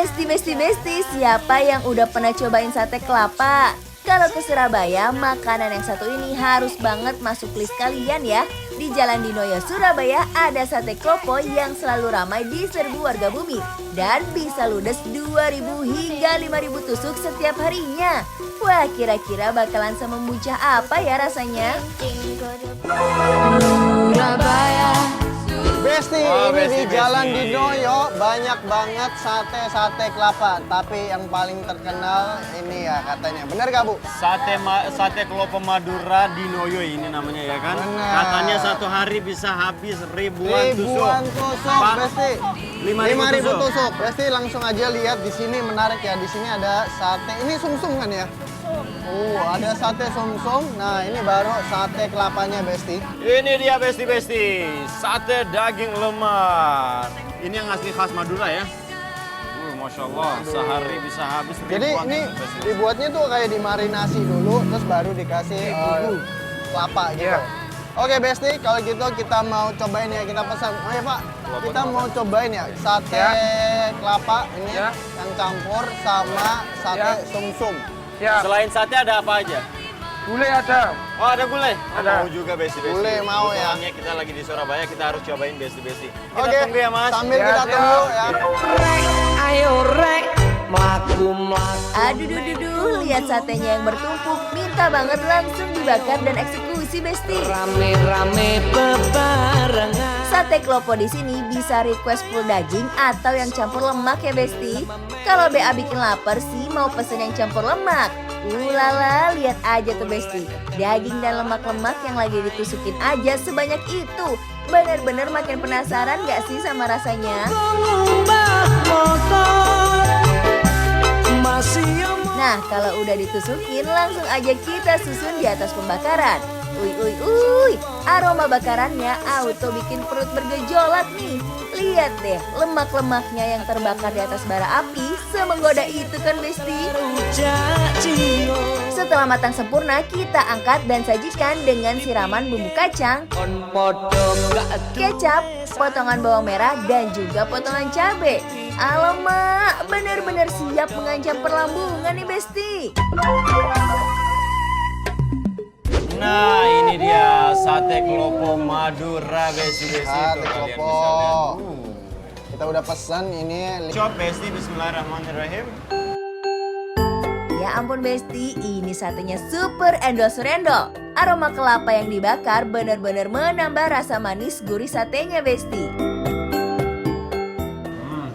Besti, siapa yang udah pernah cobain sate kelapa? Kalau ke Surabaya, makanan yang satu ini harus banget masuk list kalian ya. Di Jalan Dinoyo, Surabaya ada sate klopo yang selalu ramai di serbu warga bumi. Dan bisa ludes 2.000 hingga 5.000 tusuk setiap harinya. Wah, kira-kira bakalan semembuncah apa ya rasanya? Besti, ini di Jalan Dinoyo banyak banget sate kelapa. Tapi yang paling terkenal ini ya katanya. Bener gak Bu? Sate Klopo Madura Dinoyo ini namanya ya kan? Bener. Katanya satu hari bisa habis ribuan tusuk. Pak, Besti. 5.000 tusuk. tusuk. Besti langsung aja lihat di sini menarik ya. Di sini ada sate. Ini sumsum kan ya? Ada sate sumsum. Nah, ini baru sate kelapanya, Besti. Ini dia Besti. Sate daging lemak. Ini yang asli khas Madura ya. Masya Allah, sehari bisa habis ribuan. Jadi ini dibuatnya tuh kayak dimarinasi dulu, terus baru dikasih kelapa gitu. Oke, Besti, kalau gitu kita mau cobain ya, kita pesan. Oh ya Pak, kita mau cobain ya sate kelapa ini yang campur sama sate sumsum. Ya. Selain sate ada apa aja? Gulai ada. Oh, ada gulai? Ada. Mau juga Besti. Gulai mau ya. Soalnya kita lagi di Surabaya, kita harus cobain Besti. Kita Oke, tunggu ya Mas. sambil Ya, kita siap. tunggu ya. Ayo rek, mlaku. Aduh, lihat satenya yang bertumpuk. Minta banget langsung dibakar dan eksekusi, Besti. Rame-rame bebarengan. Sate klopo di sini bisa request full daging atau yang campur lemak ya, Besti. Kalau BA bikin lapar sih mau pesen yang campur lemak. Ulala, lihat aja tuh Besti. Daging dan lemak-lemak yang lagi ditusukin aja sebanyak itu. Bener-bener makin penasaran gak sih sama rasanya? Ngubah motor masih Nah, kalau udah ditusukin langsung aja kita susun di atas pembakaran. Uy, aroma bakarannya auto bikin perut bergejolak nih. Lihat deh, lemak-lemaknya yang terbakar di atas bara api semenggoda itu kan Besti. Setelah matang sempurna, kita angkat dan sajikan dengan siraman bumbu kacang, kecap, potongan bawang merah, dan juga potongan cabai. Alamak, benar-benar siap mengancam perlambungan nih Besti. Nah, ini dia sate klopo Madura Besti. Sate Tuh, kalian klopo. bisa lihat. Kita udah pesan ini. Cop Besti, bismillahirrahmanirrahim. Ya ampun Besti, ini satenya super endol-surendol. Aroma kelapa yang dibakar benar-benar menambah rasa manis gurih satenya Besti.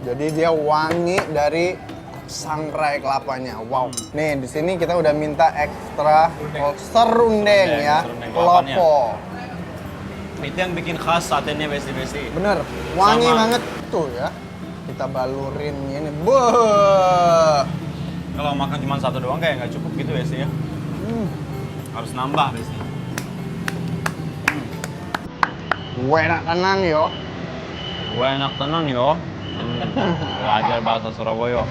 Jadi dia wangi dari sangrai kelapanya. Wow. Nih di sini kita udah minta ekstra serundeng ya, serundeng kelapanya. klopo. Itu yang bikin khas satenya Besti. Bener, wangi Sama. banget tuh ya. Kita balurin ini. Beuh. Kalau makan cuma satu doang kayak nggak cukup gitu Besti ya. Harus nambah Besti. Enak tenang yo. Gue enak tenang yo. Belajar bahasa Surabaya.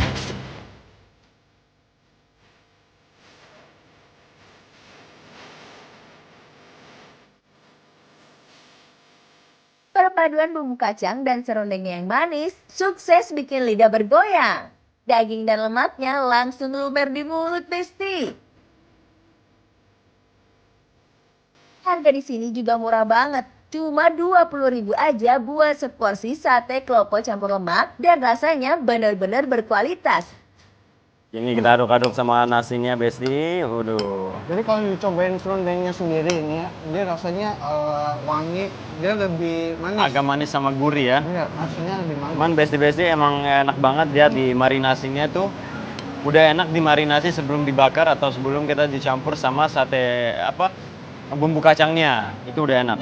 Perpaduan bumbu kacang dan serundengnya yang manis sukses bikin lidah bergoyang. Daging dan lemaknya langsung luber di mulut Besti. Harga di sini juga murah banget. Cuma 20.000 aja buat seporsi sate klopo campur lemak dan rasanya benar-benar berkualitas. Ini kita aduk-aduk sama nasinya Besti. Waduh. Jadi kalau dicobain serundengnya sendiri ini ya, dia rasanya wangi, dia lebih manis. Agak manis sama gurih ya. Iya, nasinya lebih manis. Cuman Besti emang enak banget dia di marinasinya tuh. Udah enak dimarinasi sebelum dibakar atau sebelum kita dicampur sama sate bumbu kacangnya. Itu udah enak.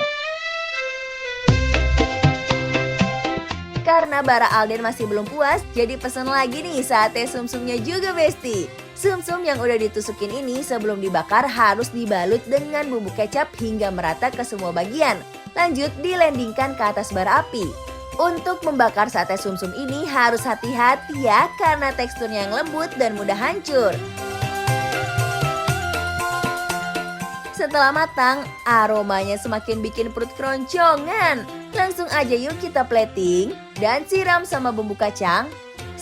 Karena Bara Alden masih belum puas, jadi pesen lagi nih sate sumsumnya juga Besti. Sumsum yang udah ditusukin ini sebelum dibakar harus dibalut dengan bumbu kecap hingga merata ke semua bagian. Lanjut dilandingkan ke atas bara api. Untuk membakar sate sumsum ini harus hati-hati ya karena teksturnya yang lembut dan mudah hancur. Setelah matang, aromanya semakin bikin perut keroncongan. Langsung aja yuk kita plating dan siram sama bumbu kacang.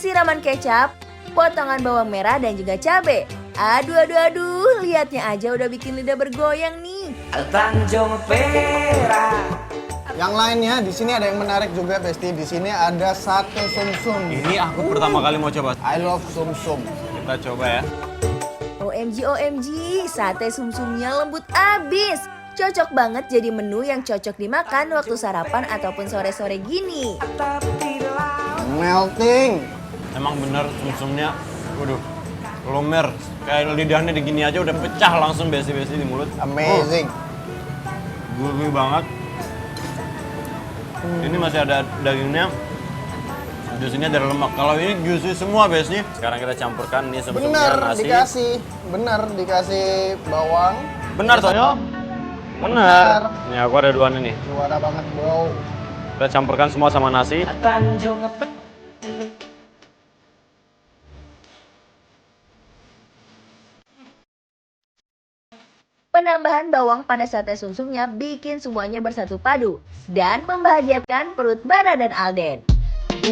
siraman kecap, potongan bawang merah dan juga cabe. Aduh, aduh, aduh, lihatnya aja udah bikin lidah bergoyang nih. Tanjung Perak. Yang lainnya di sini ada yang menarik juga, Besti. Di sini ada sate sumsum. Ini aku pertama kali mau coba. I love sumsum. Kita coba ya. OMG, OMG, sate sumsumnya lembut abis. Cocok banget jadi menu yang cocok dimakan waktu sarapan ataupun sore-sore gini. Melting. Emang bener sumsumnya, waduh, lumer. Kayak lidahnya digini aja udah pecah langsung besi-besi di mulut. Amazing. Gurih banget. Ini masih ada dagingnya. Di sini ada lemak. Kalau ini juicy semua besi. Sekarang kita campurkan nih sumsumnya Bener nasi. dikasih bawang. Benar Tonyo? Benar. Nih aku ada dua nih. Juara banget, bro. Kita campurkan semua sama nasi. Tanjung Perak. Penambahan bawang pada sate sumsumnya bikin semuanya bersatu padu dan membahagiakan perut Bara dan Alden.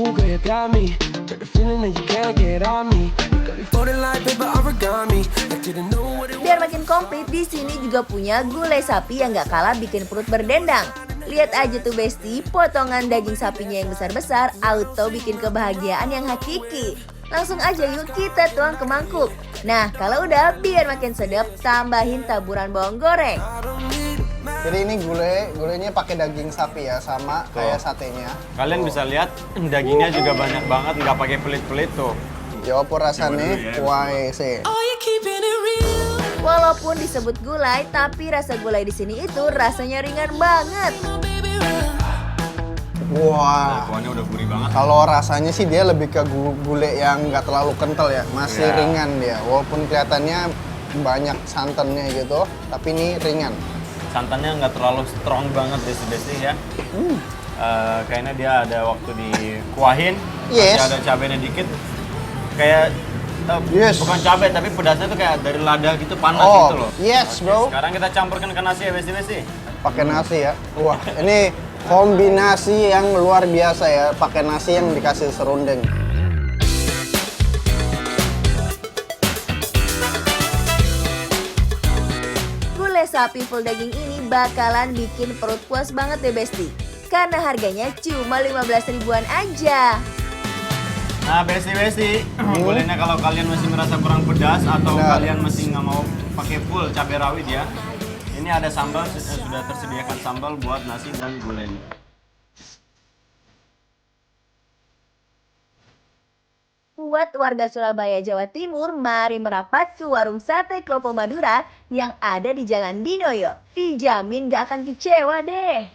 Ooh, girl, you got me. Got the feeling that you can't get on me. You got me folded like paper origami. I didn't know what it was. Biar makin komplit, di sini juga punya gulai sapi yang gak kalah bikin perut berdendang. Lihat aja tuh Besti, potongan daging sapinya yang besar-besar auto bikin kebahagiaan yang hakiki. Langsung aja yuk kita tuang ke mangkuk. Nah, kalau udah biar makin sedap, tambahin taburan bawang goreng. Jadi ini gulainya pakai daging sapi ya, sama kayak satenya. Kalian bisa lihat dagingnya juga banyak banget, nggak pakai pelit-pelit tuh. Jawab rasanya, YC. Walaupun disebut gulai, tapi rasa gulai di sini itu rasanya ringan banget. Wah. Kuahnya udah gurih banget. Kalau rasanya sih dia lebih ke gulai yang nggak terlalu kental ya, masih ringan dia. Walaupun kelihatannya banyak santannya gitu, tapi ini ringan. Santannya nggak terlalu strong banget Besti ya. Kayaknya dia ada waktu dikuahin, Yes. masih ada cabenya dikit. Kayak Yes. bukan cabai tapi pedasnya tuh kayak dari lada gitu panas Oh, gitu loh. yes, Oke, bro. Sekarang kita campurkan ke nasi ya Besti. Pakai nasi ya. Wah, ini kombinasi yang luar biasa ya, pakai nasi yang dikasih serundeng. Gulai sapi full daging ini bakalan bikin perut puas banget deh Besti. Karena harganya cuma 15 ribuan aja. Nah Besti, bolehnya kalau kalian masih merasa kurang pedas atau Benar. kalian masih nggak mau pakai full cabai rawit ya, ini ada sambal, sudah tersediakan sambal buat nasi dan gulainya. Buat warga Surabaya, Jawa Timur, mari merapat ke warung sate Klopo Madura yang ada di Jalan Dinoyo. Dijamin gak akan kecewa deh.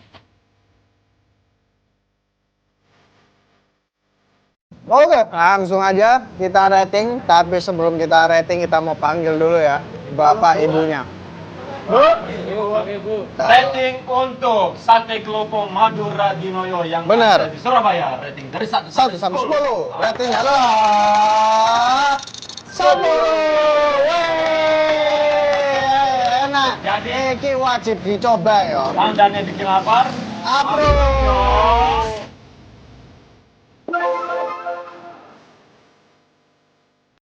Oke, langsung aja kita rating. Tapi sebelum kita rating, kita mau panggil dulu ya bapak ibunya. Rating untuk sate Klopo Madura Dinoyo yang Benar. ada di Surabaya. Rating dari 1 1 sampai 10. Rating adalah 10. Enak. Jadi Iki wajib dicoba ya. pandannya bikin lapar. Approve.